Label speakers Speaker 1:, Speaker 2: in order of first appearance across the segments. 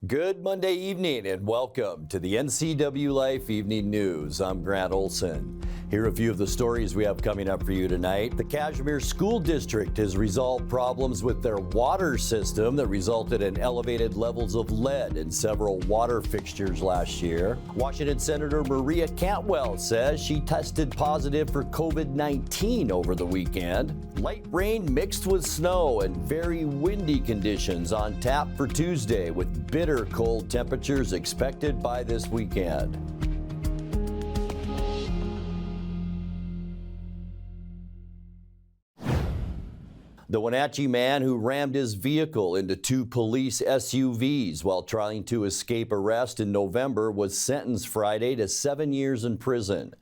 Speaker 1: Good Monday evening and welcome to the NCW Life Evening News. I'm Grant Olson. Here are a few of the stories we have coming up for you tonight. The Kashmir School District has resolved problems with their water system that resulted in elevated levels of lead in several water fixtures last year. Washington Senator Maria Cantwell says she tested positive for COVID-19 over the weekend. Light rain mixed with snow and very windy conditions on tap for Tuesday, with bitter cold temperatures expected by this weekend. The Wachi man who rammed his vehicle into two police SUVs while trying to escape arrest in November was sentenced Friday to 7 years in prison.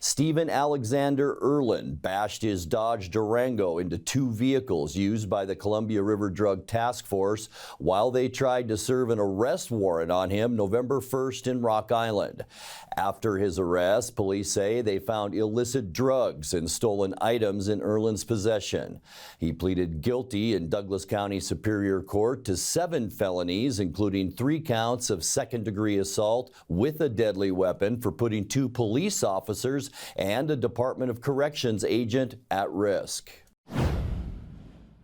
Speaker 1: Stephen Alexander Erlin bashed his Dodge Durango into two vehicles used by the Columbia River Drug Task Force while they tried to serve an arrest warrant on him November 1st in Rock Island. After his arrest, police say they found illicit drugs and stolen items in Erlin's possession. He pleaded guilty in Douglas County Superior Court to 7 felonies, including 3 counts of second-degree assault with a deadly weapon for putting 2 police officers and a Department of Corrections agent at risk.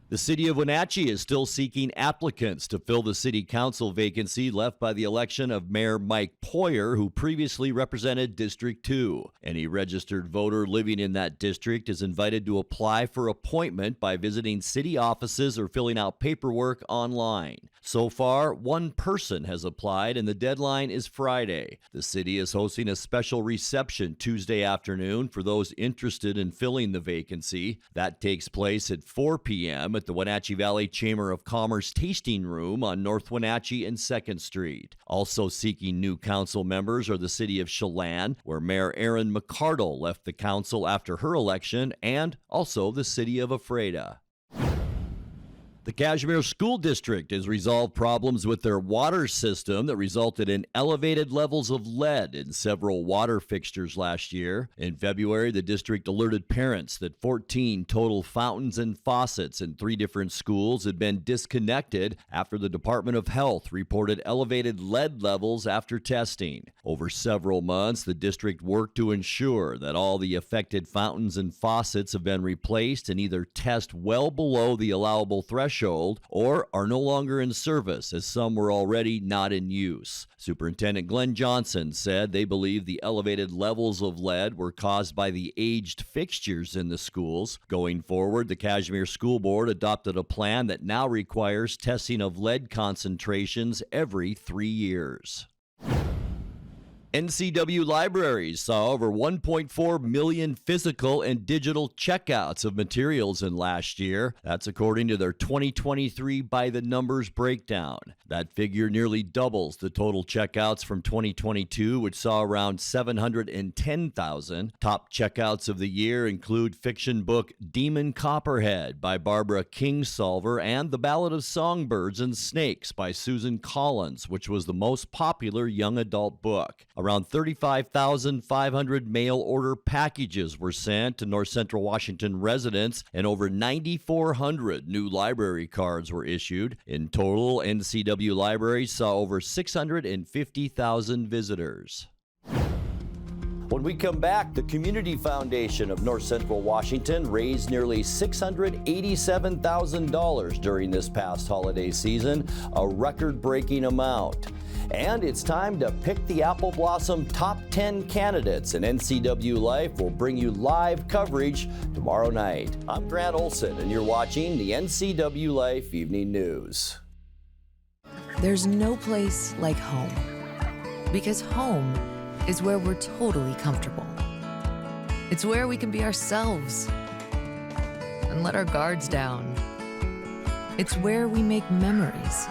Speaker 1: The city of Wenatchee is still seeking applicants to fill the city council vacancy left by the election of Mayor Mike Poyer, who previously represented District 2. Any registered voter living in that district is invited to apply for appointment by visiting city offices or filling out paperwork online. So far, 1 person has applied and the deadline is Friday. The city is hosting a special reception Tuesday afternoon for those interested in filling the vacancy. That takes place at 4 p.m. at the Wenatchee Valley Chamber of Commerce Tasting Room on North Wenatchee and 2nd Street. Also seeking new council members are the city of Chelan, where Mayor Erin McCardle left the council after her election, and also the city of Ephrata. The Kashmir School District has resolved problems with their water system that resulted in elevated levels of lead in several water fixtures last year. In February, the district alerted parents that 14 total fountains and faucets in 3 different schools had been disconnected after the Department of Health reported elevated lead levels after testing. Over several months, the district worked to ensure that all the affected fountains and faucets have been replaced and either test well below the allowable threshold or are no longer in service, as some were already not in use. Superintendent Glenn Johnson said they believe the elevated levels of lead were caused by the aged fixtures in the schools. Going forward, the Kashmir School Board adopted a plan that now requires testing of lead concentrations every 3 years. NCW Libraries saw over 1.4 million physical and digital checkouts of materials in last year. That's according to their 2023 by the numbers breakdown. That figure nearly doubles the total checkouts from 2022, which saw around 710,000. Top checkouts of the year include fiction book Demon Copperhead by Barbara Kingsolver and The Ballad of Songbirds and Snakes by Susan Collins, which was the most popular young adult book. Around 35,500 mail order packages were sent to North Central Washington residents, and over 9,400 new library cards were issued. In total, NCW Libraries saw over 650,000 visitors. When we come back, the Community Foundation of North Central Washington raised nearly $687,000 during this past holiday season, a record-breaking amount. And it's time to pick the Apple Blossom Top 10 candidates, and NCW Life will bring you live coverage tomorrow night. I'm Grant Olson, and you're watching the NCW Life Evening News.
Speaker 2: There's no place like home, because home is where we're totally comfortable. It's where we can be ourselves and let our guards down. It's where we make memories,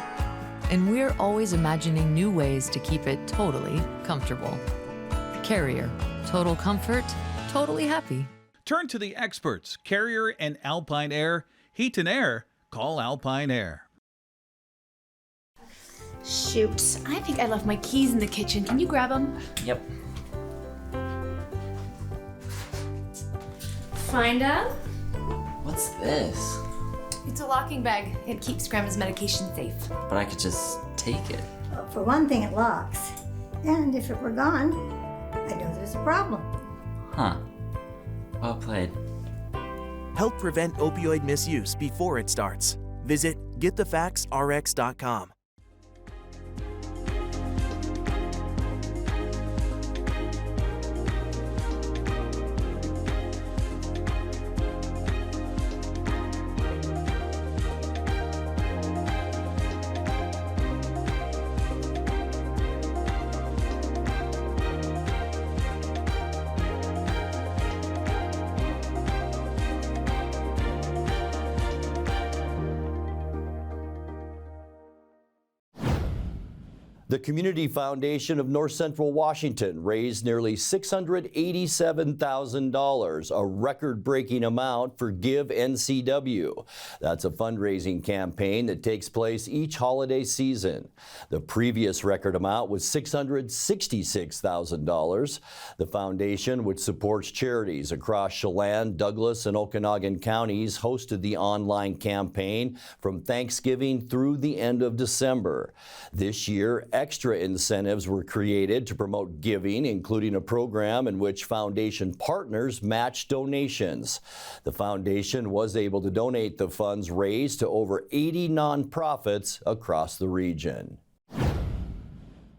Speaker 2: and we're always imagining new ways to keep it totally comfortable. Carrier, total comfort, totally happy.
Speaker 3: Turn to the experts, Carrier and Alpine Air. Heat and air, call Alpine Air.
Speaker 4: Shoot, I think I left my keys in the kitchen. Can you grab them?
Speaker 5: Yep.
Speaker 4: Find them?
Speaker 5: What's this?
Speaker 4: It's a locking bag. It keeps Grandma's medication safe.
Speaker 5: But I could just take it.
Speaker 4: Oh,
Speaker 6: For one thing, it locks. And if it were gone, I know there's a problem.
Speaker 5: Huh. Well played.
Speaker 7: Help prevent opioid misuse before it starts. Visit getthefactsrx.com.
Speaker 1: The Community Foundation of North Central Washington raised nearly $687,000, a record-breaking amount for Give NCW. That's a fundraising campaign that takes place each holiday season. The previous record amount was $666,000. The foundation, which supports charities across Chelan, Douglas, and Okanogan counties, hosted the online campaign from Thanksgiving through the end of December. This year, extra incentives were created to promote giving, including a program in which foundation partners match donations. The foundation was able to donate the funds raised to over 80 nonprofits across the region.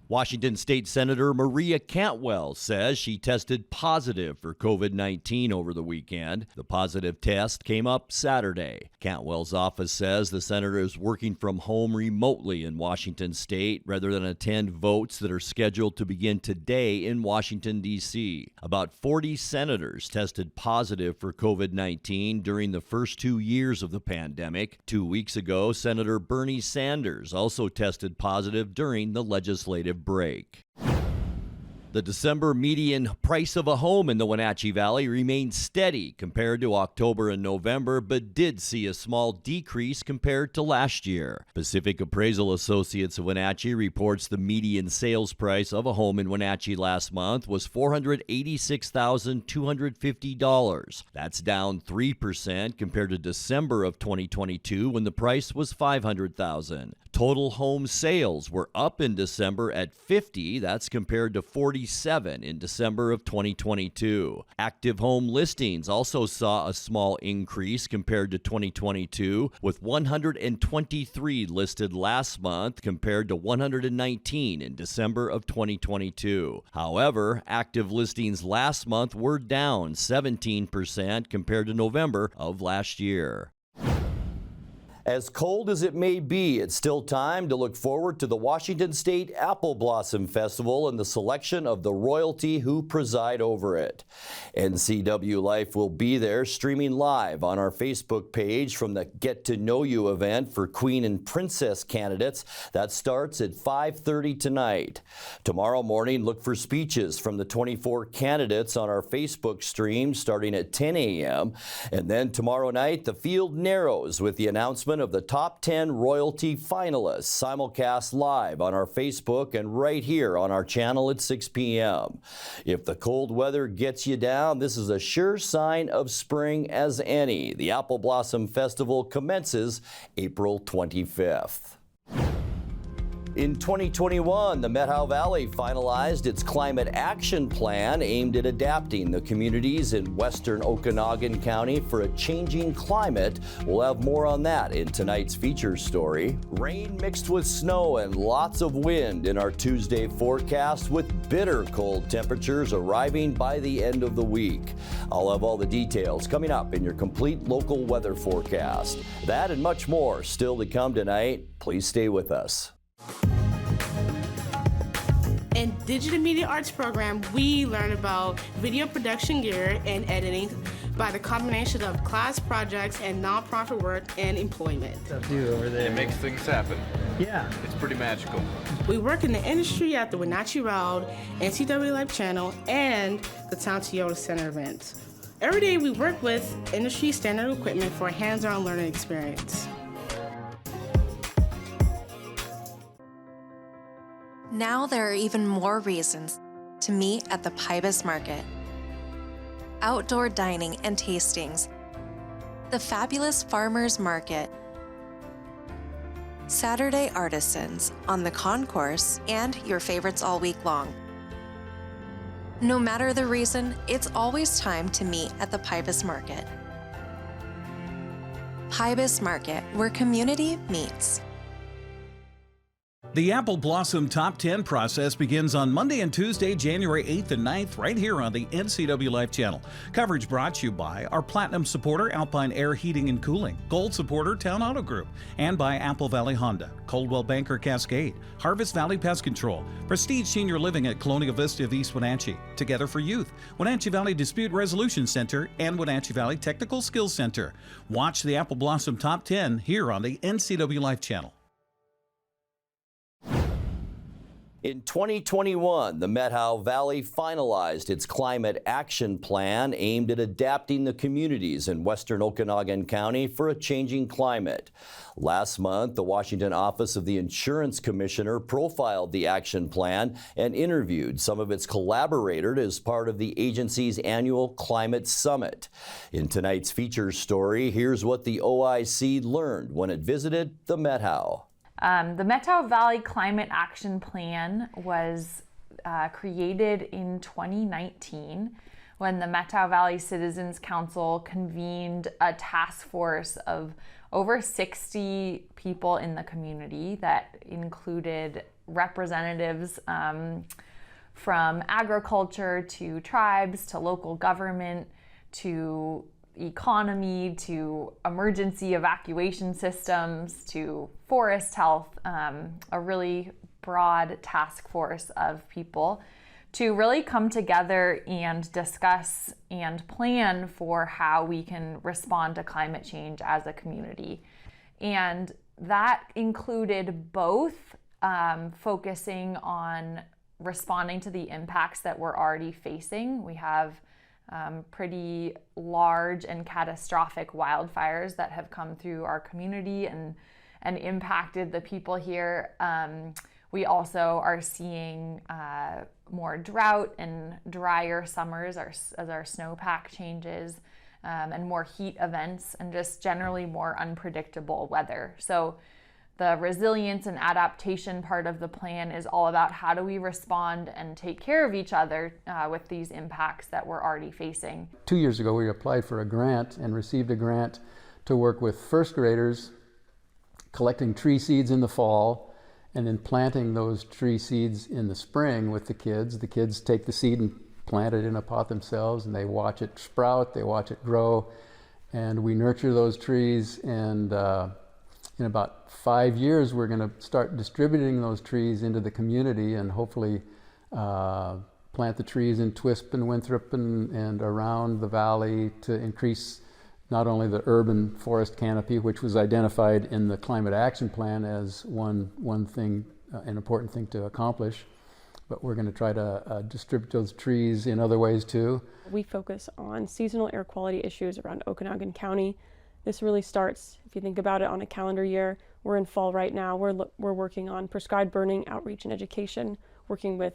Speaker 1: Washington State Senator Maria Cantwell says she tested positive for COVID-19 over the weekend. The positive test came up Saturday. Cantwell's office says the senator is working from home remotely in Washington State rather than attend votes that are scheduled to begin today in Washington, D.C. About 40 senators tested positive for COVID-19 during the first 2 years of the pandemic. 2 weeks ago, Senator Bernie Sanders also tested positive during the legislative break. The December median price of a home in the Wenatchee Valley remained steady compared to October and November, but did see a small decrease compared to last year. Pacific Appraisal Associates of Wenatchee reports the median sales price of a home in Wenatchee last month was $486,250. That's down 3% compared to December of 2022 when the price was $500,000. Total home sales were up in December at 50. That's compared to 47 in December of 2022. Active home listings also saw a small increase compared to 2022, with 123 listed last month compared to 119 in December of 2022. However, active listings last month were down 17% compared to November of last year. As cold as it may be, it's still time to look forward to the Washington State Apple Blossom Festival and the selection of the royalty who preside over it. NCW Life will be there streaming live on our Facebook page from the Get to Know You event for Queen and Princess candidates. That starts at 5:30 tonight. Tomorrow morning, look for speeches from the 24 candidates on our Facebook stream starting at 10 a.m. And then tomorrow night, the field narrows with the announcement of the top 10 royalty finalists, simulcast live on our Facebook and right here on our channel at 6 p.m. If the cold weather gets you down, this is a sure sign of spring as any. The Apple Blossom Festival commences April 25th. In 2021, the Methow Valley finalized its climate action plan aimed at adapting the communities in western Okanogan County for a changing climate. We'll have more on that in tonight's feature story. Rain mixed with snow and lots of wind in our Tuesday forecast, with bitter cold temperatures arriving by the end of the week. I'll have all the details coming up in your complete local weather forecast. That and much more still to come tonight. Please stay with us.
Speaker 8: In Digital Media Arts program, we learn about video production gear and editing by the combination of class projects and nonprofit work and employment.
Speaker 9: It makes things happen.
Speaker 10: Yeah.
Speaker 9: It's pretty magical.
Speaker 8: We work in the industry at the Wenatchee Round, NCW Life channel, and the Town Toyota Center events. Every day we work with industry standard equipment for a hands-on learning experience.
Speaker 11: Now there are even more reasons to meet at the Pybus Market. Outdoor dining and tastings, the fabulous farmers market, Saturday artisans on the concourse, and your favorites all week long. No matter the reason, it's always time to meet at the Pybus Market. Pybus Market, where community meets.
Speaker 3: The Apple Blossom Top 10 process begins on Monday and Tuesday, January 8th and 9th, right here on the NCW Life channel. Coverage brought to you by our Platinum supporter, Alpine Air Heating and Cooling, Gold supporter, Town Auto Group, and by Apple Valley Honda, Coldwell Banker Cascade, Harvest Valley Pest Control, Prestige Senior Living at Colonial Vista of East Wenatchee, Together for Youth, Wenatchee Valley Dispute Resolution Center, and Wenatchee Valley Technical Skills Center. Watch the Apple Blossom Top 10 here on the NCW Life channel.
Speaker 1: In 2021, the Methow Valley finalized its climate action plan aimed at adapting the communities in western Okanagan County for a changing climate. Last month, the Washington office of the Insurance Commissioner profiled the action plan and interviewed some of its collaborators as part of the agency's annual Climate Summit. In tonight's feature story, here's what the OIC learned when it visited the Methow.
Speaker 10: The Methow Valley Climate Action Plan was created in 2019 when the Methow Valley Citizens Council convened a task force of over 60 people in the community that included representatives from agriculture to tribes to local government to economy to emergency evacuation systems to forest health, a really broad task force of people to really come together and discuss and plan for how we can respond to climate change as a community. And that included both focusing on responding to the impacts that we're already facing. We have pretty large and catastrophic wildfires that have come through our community and impacted the people here. We also are seeing more drought and drier summers as our snowpack changes, and more heat events, and just generally more unpredictable weather. So the resilience and adaptation part of the plan is all about how do we respond and take care of each other with these impacts that we're already facing.
Speaker 12: 2 years ago, we applied for a grant and received a grant to work with first graders, collecting tree seeds in the fall, and then planting those tree seeds in the spring with the kids. The kids take the seed and plant it in a pot themselves, and they watch it sprout, they watch it grow, and we nurture those trees. And in about 5 years, we're going to start distributing those trees into the community and hopefully plant the trees in Twisp and Winthrop and around the valley to increase not only the urban forest canopy, which was identified in the Climate Action Plan as one thing, an important thing to accomplish, but we're going to try to distribute those trees in other ways too.
Speaker 13: We focus on seasonal air quality issues around Okanagan County. This really starts, if you think about it, on a calendar year. We're in fall right now. We're working on prescribed burning, outreach, and education, working with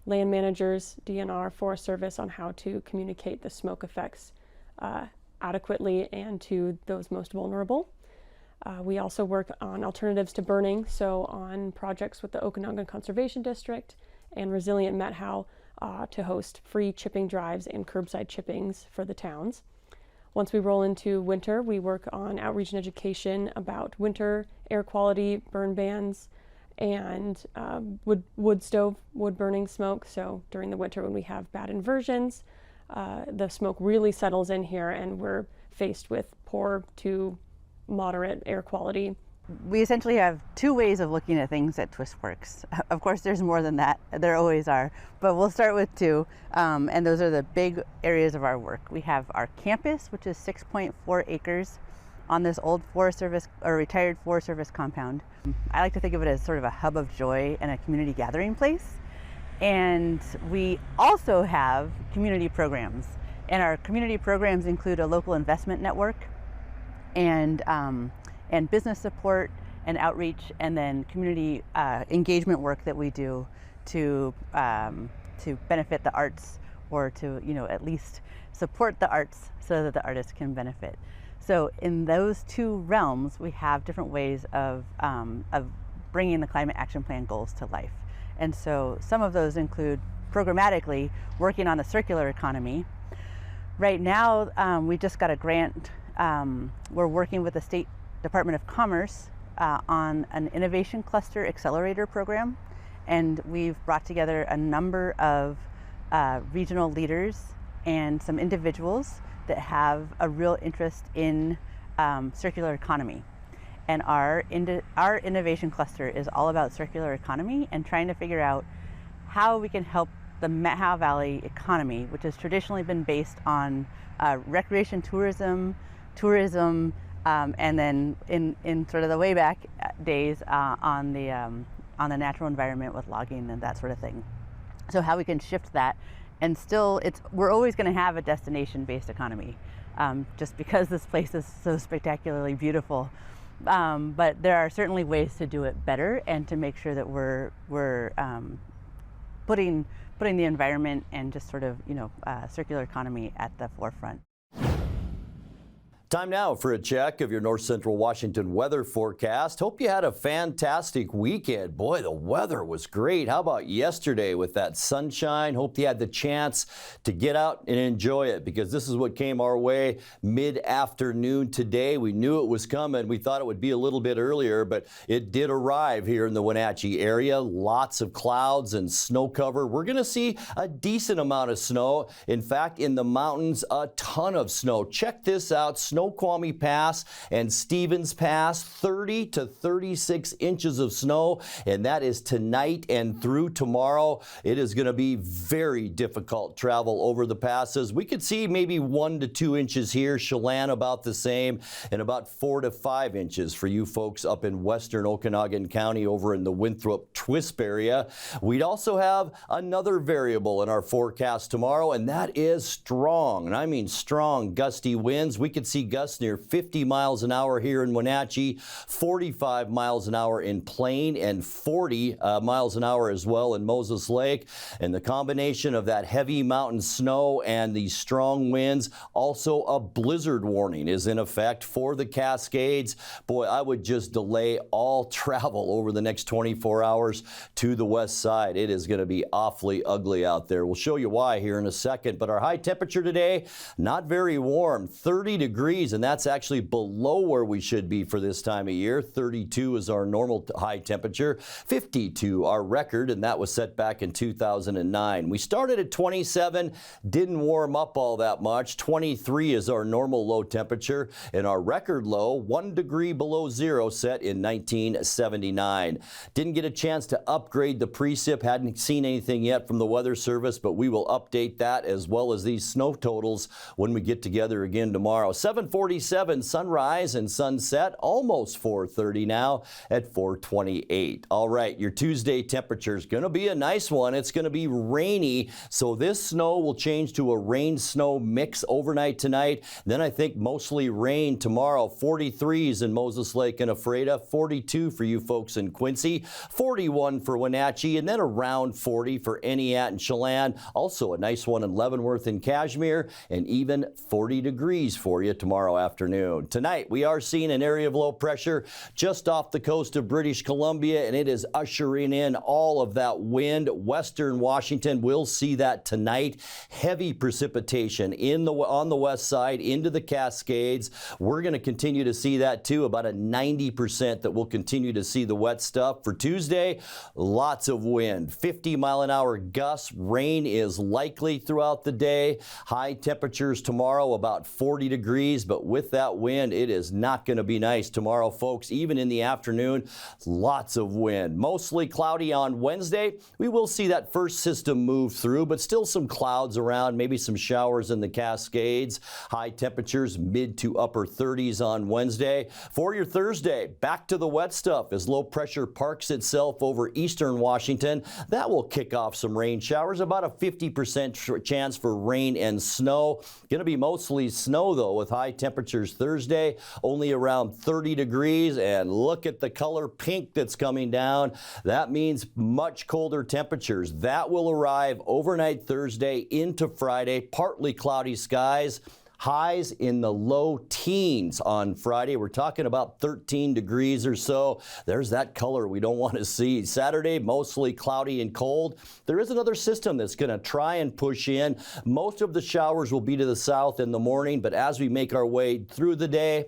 Speaker 13: land managers, DNR, Forest Service on how to communicate the smoke effects adequately and to those most vulnerable. We also work on alternatives to burning, so on projects with the Okanagan Conservation District and Resilient Methow to host free chipping drives and curbside chippings for the towns. Once we roll into winter, we work on outreach and education about winter air quality, burn bans, and wood burning smoke. So during the winter when we have bad inversions, the smoke really settles in here and we're faced with poor to moderate air quality.
Speaker 14: We essentially have two ways of looking at things at TwistWorks. Of course, there's more than that. There always are. But we'll start with two, and those are the big areas of our work. We have our campus, which is 6.4 acres on this old Forest Service or retired Forest Service compound. I like to think of it as sort of a hub of joy and a community gathering place. And we also have community programs. And our community programs include a local investment network and business support and outreach, and then community engagement work that we do to benefit the arts, or to at least support the arts so that the artists can benefit. So in those two realms, we have different ways of bringing the climate action plan goals to life. And so some of those include programmatically working on the circular economy. Right now, we just got a grant. We're working with the State Department of Commerce on an innovation cluster accelerator program. And we've brought together a number of regional leaders and some individuals that have a real interest in circular economy. And our innovation cluster is all about circular economy and trying to figure out how we can help the Methow Valley economy, which has traditionally been based on recreation tourism, and then in sort of the way back days on the natural environment with logging and that sort of thing. So how we can shift that, and still we're always going to have a destination-based economy, just because this place is so spectacularly beautiful. But there are certainly ways to do it better and to make sure that we're putting the environment and just sort of, circular economy at the forefront.
Speaker 1: Time now for a check of your North Central Washington weather forecast. Hope you had a fantastic weekend. Boy, the weather was great. How about yesterday with that sunshine? Hope you had the chance to get out and enjoy it, because this is what came our way mid-afternoon today. We knew it was coming. We thought it would be a little bit earlier, but it did arrive here in the Wenatchee area. Lots of clouds and snow cover. We're going to see a decent amount of snow. In fact, in the mountains, a ton of snow. Check this out. Snoqualmie Pass and Stevens Pass, 30 to 36 inches of snow, and that is tonight and through tomorrow. It is going to be very difficult travel over the passes. We could see maybe 1 to 2 inches here, Chelan about the same, and about 4 to 5 inches for you folks up in western Okanagan County over in the Winthrop-Twisp area. We'd also have another variable in our forecast tomorrow, and that is strong, and I mean strong gusty winds. We could see gusts near 50 miles an hour here in Wenatchee, 45 miles an hour in Plain, and 40 miles an hour as well in Moses Lake. And the combination of that heavy mountain snow and the strong winds, also a blizzard warning is in effect for the Cascades. Boy, I would just delay all travel over the next 24 hours to the west side. It is going to be awfully ugly out there. We'll show you why here in a second. But our high temperature today, not very warm, 30 degrees, and that's actually below where we should be for this time of year. 32 is our normal high temperature, 52 our record, and that was set back in 2009. We started at 27, didn't warm up all that much. 23 is our normal low temperature, and our record low, 1 degree below zero, set in 1979. Didn't get a chance to upgrade the precip, hadn't seen anything yet from the Weather Service, but we will update that as well as these snow totals when we get together again tomorrow. 7:47 sunrise and sunset, almost 4:30 now at 4:28. All right, your Tuesday temperature is going to be a nice one. It's going to be rainy, so this snow will change to a rain-snow mix overnight tonight. Then I think mostly rain tomorrow. 43s in Moses Lake and Ephrata, 42 for you folks in Quincy, 41 for Wenatchee, and then around 40 for Eniat and Chelan. Also a nice one in Leavenworth and Kashmir, and even 40 degrees for you tomorrow afternoon. Tonight, we are seeing an area of low pressure just off the coast of British Columbia, and it is ushering in all of that wind. Western Washington will see that tonight. Heavy precipitation on the west side into the Cascades. We're going to continue to see that too, about a 90% that we'll continue to see the wet stuff. For Tuesday, lots of wind, 50 mile an hour gusts. Rain is likely throughout the day. High temperatures tomorrow, about 40 degrees, but with that wind, it is not going to be nice tomorrow, folks. Even in the afternoon, lots of wind. Mostly cloudy on Wednesday. We will see that first system move through, but still some clouds around, maybe some showers in the Cascades. High temperatures mid to upper 30s on Wednesday. For your Thursday, back to the wet stuff as low pressure parks itself over eastern Washington. That will kick off some rain showers, about a 50% chance for rain and snow. Going to be mostly snow though, with high temperatures Thursday, only around 30 degrees, and look at the color pink that's coming down. That means much colder temperatures. That will arrive overnight Thursday into Friday, partly cloudy skies. Highs in the low teens on Friday. We're talking about 13 degrees or so. There's that color we don't want to see. Saturday, mostly cloudy and cold. There is another system that's going to try and push in. Most of the showers will be to the south in the morning, but as we make our way through the day,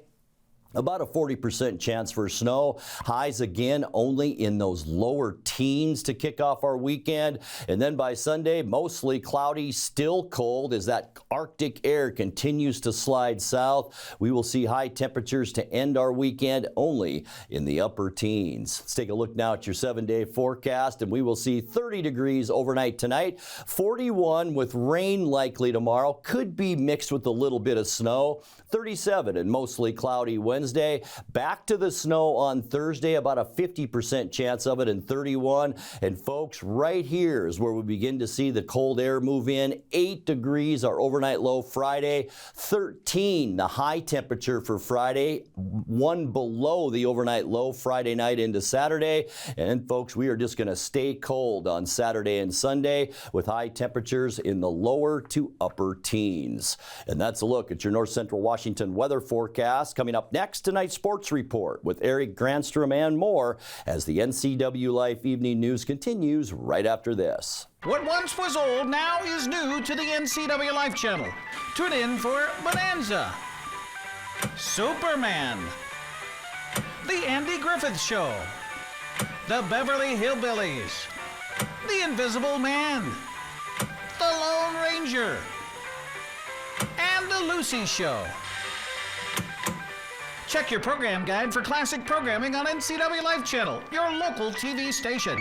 Speaker 1: about a 40% chance for snow. Highs again only in those lower teens to kick off our weekend. And then by Sunday, mostly cloudy, still cold as that Arctic air continues to slide south. We will see high temperatures to end our weekend only in the upper teens. Let's take a look now at your 7-day forecast, and we will see 30 degrees overnight tonight, 41 with rain likely tomorrow. Could be mixed with a little bit of snow. 37 and mostly cloudy Wednesday. Back to the snow on Thursday, about a 50% chance of it, and 31. And folks, right here is where we begin to see the cold air move in. 8 degrees our overnight low Friday. 13 the high temperature for Friday. 1 below the overnight low Friday night into Saturday. And folks, we are just going to stay cold on Saturday and Sunday with high temperatures in the lower to upper teens. And that's a look at your North Central Washington weather forecast. Coming up next, tonight's sports report with Eric Granstrom and more as the NCW Life Evening News continues right after this.
Speaker 3: What once was old now is new to the NCW Life channel. Tune in for Bonanza, Superman, The Andy Griffith Show, The Beverly Hillbillies, The Invisible Man, The Lone Ranger, and The Lucy Show. Check your program guide for classic programming on NCW Life Channel, your local TV station.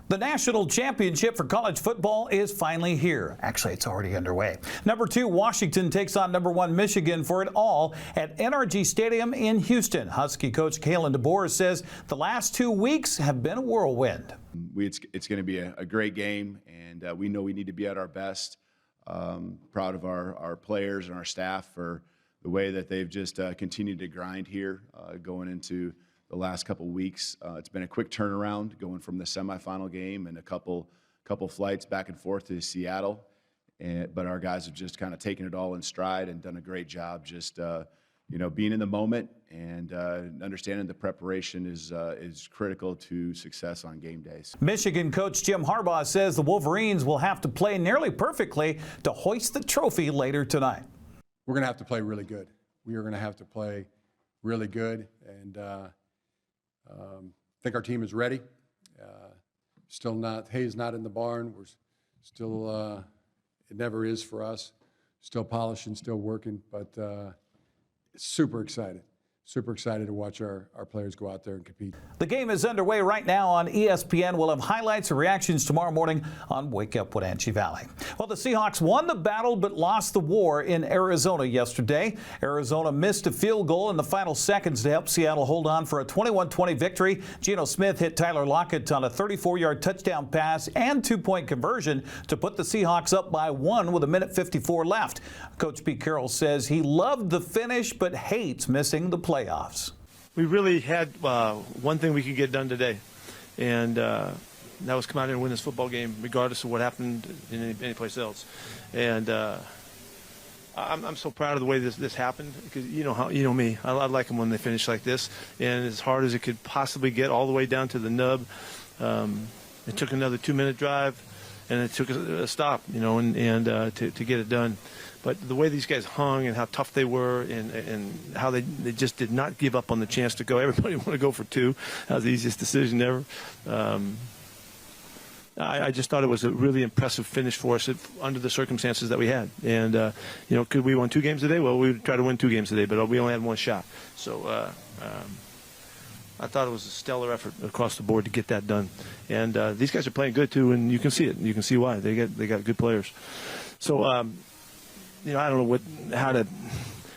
Speaker 3: The national championship for college football is finally here. Actually, it's already underway. Number 2, Washington takes on number 1, Michigan for it all at NRG Stadium in Houston. Husky coach Kalen DeBoer says the last 2 weeks have been a whirlwind.
Speaker 15: It's going to be a great game, and we know we need to be at our best. Proud of our players and our staff for the way that they've just continued to grind here going into the last couple weeks. It's been a quick turnaround going from the semifinal game and a couple flights back and forth to Seattle. But our guys have just kind of taken it all in stride and done a great job just being in the moment and understanding the preparation is critical to success on game days.
Speaker 3: Michigan coach Jim Harbaugh says the Wolverines will have to play nearly perfectly to hoist the trophy later tonight.
Speaker 16: We're going to have to play really good. We are going to have to play really good, and I think our team is ready. Still not, hay's not in the barn. We're still, it never is for us. Still polishing, still working, but super excited. Super excited to watch our players go out there and compete.
Speaker 3: The game is underway right now on ESPN. We'll have highlights and reactions tomorrow morning on Wake Up Wenatchee Valley. Well, the Seahawks won the battle but lost the war in Arizona yesterday. Arizona missed a field goal in the final seconds to help Seattle hold on for a 21-20 victory. Geno Smith hit Tyler Lockett on a 34-yard touchdown pass and 2-point conversion to put the Seahawks up by 1 with 1:54 left. Coach Pete Carroll says he loved the finish but hates missing the playoffs.
Speaker 17: We really had one thing we could get done today, and that was come out and win this football game regardless of what happened in any place else. And I'm so proud of the way this happened, because you know me, I like them when they finish like this, and as hard as it could possibly get all the way down to the nub. It took another 2-minute drive, and it took a stop, and to get it done. But the way these guys hung and how tough they were, and how they just did not give up on the chance to go. Everybody wanted to go for 2. That was the easiest decision ever. I just thought it was a really impressive finish for us under the circumstances that we had. And, could we win 2 games today? Well, we would try to win 2 games today, but we only had 1 shot. So I thought it was a stellar effort across the board to get that done. And these guys are playing good too, and you can see it. You can see why. They got good players. So, I don't know how to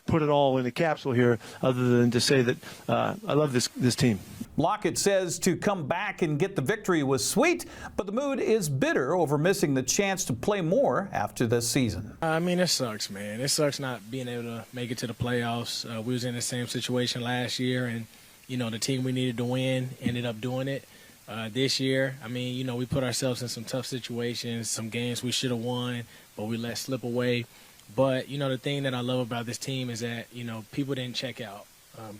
Speaker 17: put it all in a capsule here, other than to say that I love this team.
Speaker 3: Lockett says to come back and get the victory was sweet, but the mood is bitter over missing the chance to play more after this season.
Speaker 18: I mean, it sucks, man. It sucks not being able to make it to the playoffs. We was in the same situation last year, and, the team we needed to win ended up doing it. This year, I mean, we put ourselves in some tough situations, some games we should have won, but we let slip away. But, the thing that I love about this team is that, people didn't check out.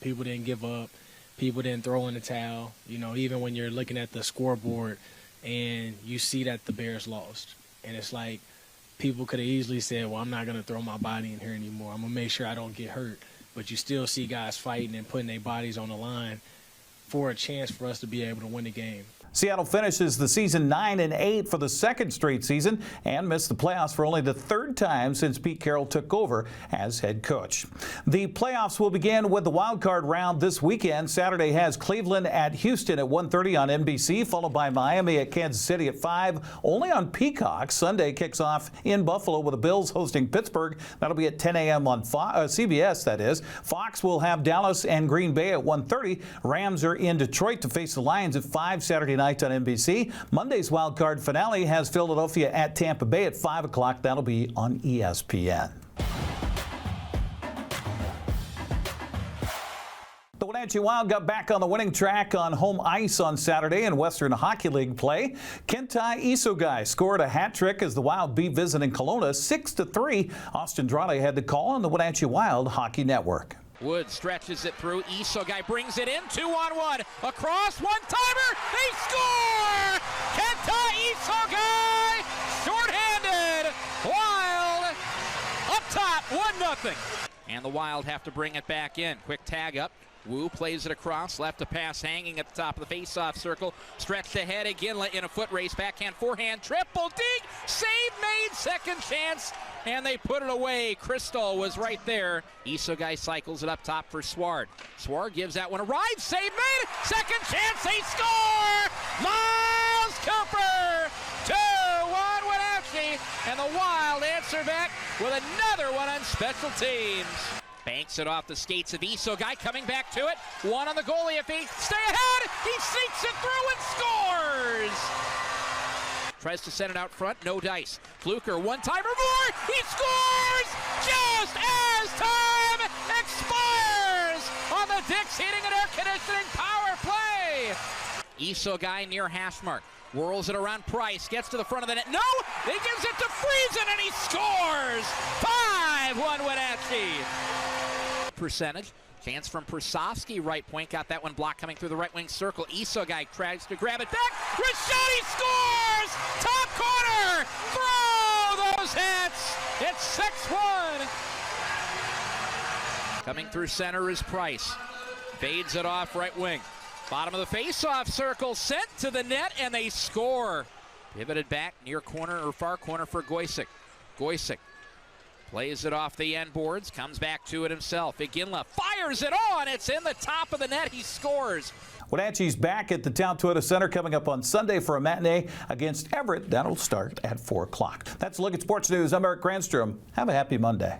Speaker 18: People didn't give up. People didn't throw in the towel. Even when you're looking at the scoreboard and you see that the Bears lost. And it's like people could have easily said, well, I'm not going to throw my body in here anymore. I'm going to make sure I don't get hurt. But you still see guys fighting and putting their bodies on the line for a chance for us to be able to win the game.
Speaker 3: Seattle finishes the season 9-8 for the second straight season and missed the playoffs for only the third time since Pete Carroll took over as head coach. The playoffs will begin with the wild card round this weekend. Saturday has Cleveland at Houston at 1:30 on NBC, followed by Miami at Kansas City at 5, only on Peacock. Sunday kicks off in Buffalo with the Bills hosting Pittsburgh. That'll be at 10 a.m. on CBS, that is. Fox will have Dallas and Green Bay at 1:30. Rams are in Detroit to face the Lions at 5 Saturday night on NBC. Monday's wild card finale has Philadelphia at Tampa Bay at 5 o'clock. That'll be on ESPN. The Wenatchee Wild got back on the winning track on home ice on Saturday in Western Hockey League play. Kentai Isogai scored a hat trick as the Wild beat visiting Kelowna 6-3. Austin Drade had the call on the Wenatchee Wild Hockey Network.
Speaker 19: Wood stretches it through. Isogai brings it in. 2-on-1. Across. One-timer. They score! Kenta Isogai! Short-handed. Wild up top. 1-0. And the Wild have to bring it back in. Quick tag up. Wu plays it across, left a pass hanging at the top of the face-off circle. Stretched ahead again in a foot race. Backhand, forehand, triple dig. Save made, second chance, and they put it away. Crystal was right there. Isogai cycles it up top for Sward. Sward gives that one a ride. Save made, second chance, they score! Miles Cooper! 2-1 Wenatchee, and the Wild answer back with another one on special teams. Banks it off the skates of Isogai, coming back to it. One on the goalie. If he stay ahead, he sneaks it through and scores! Tries to send it out front, no dice. Fluker, one-timer more, he scores! Just as time expires on the Dix Heating and Air Conditioning power play! Isogai near hash mark. Whirls it around Price, gets to the front of the net. No! He gives it to Friesen and he scores! 5-1 Wenatchee! Percentage. Chance from Persofsky, right point. Got that one blocked coming through the right wing circle. Isogai tries to grab it back. Rashadi scores! Top corner! Throw those hits! It's 6-1! Coming through center is Price. Fades it off right wing. Bottom of the face-off circle, sent to the net, and they score. Pivoted back near corner or far corner for Goysick. Goysick plays it off the end boards, comes back to it himself. Iginla fires it on. It's in the top of the net. He scores.
Speaker 3: Wenatchee's back at the Town Toyota Center coming up on Sunday for a matinee against Everett. That'll start at 4 o'clock. That's a look at sports news. I'm Eric Granstrom. Have a happy Monday.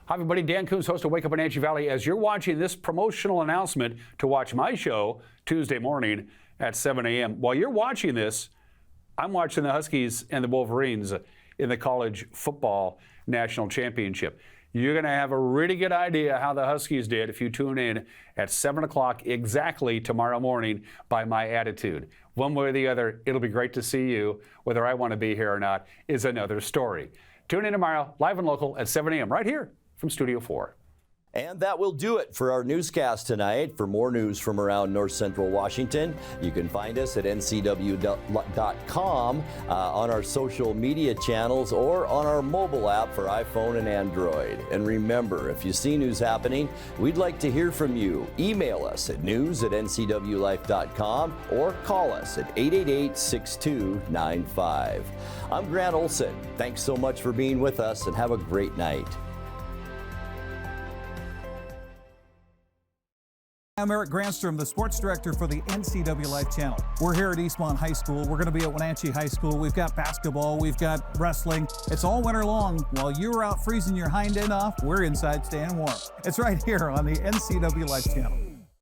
Speaker 20: Hi, everybody. Dan Coons, host of Wake Up Wenatchee Valley. As you're watching this promotional announcement to watch my show Tuesday morning at 7 a.m., while you're watching this, I'm watching the Huskies and the Wolverines in the College Football National Championship. You're going to have a really good idea how the Huskies did if you tune in at 7 o'clock exactly tomorrow morning by my attitude. One way or the other, it'll be great to see you. Whether I want to be here or not is another story. Tune in tomorrow, live and local at 7 a.m. right here from Studio 4.
Speaker 1: And that will do it for our newscast tonight. For more news from around North Central Washington, you can find us at ncw.com, on our social media channels, or on our mobile app for iPhone and Android. And remember, if you see news happening, we'd like to hear from you. Email us at news@ncwlife.com or call us at 888-6295. I'm Grant Olson. Thanks so much for being with us, and have a great night.
Speaker 3: I'm Eric Granstrom, the sports director for the NCW Life channel. We're here at Eastmont High School. We're going to be at Wenatchee High School. We've got basketball. We've got wrestling. It's all winter long. While you're out freezing your hind end off, we're inside staying warm. It's right here on the NCW Life channel.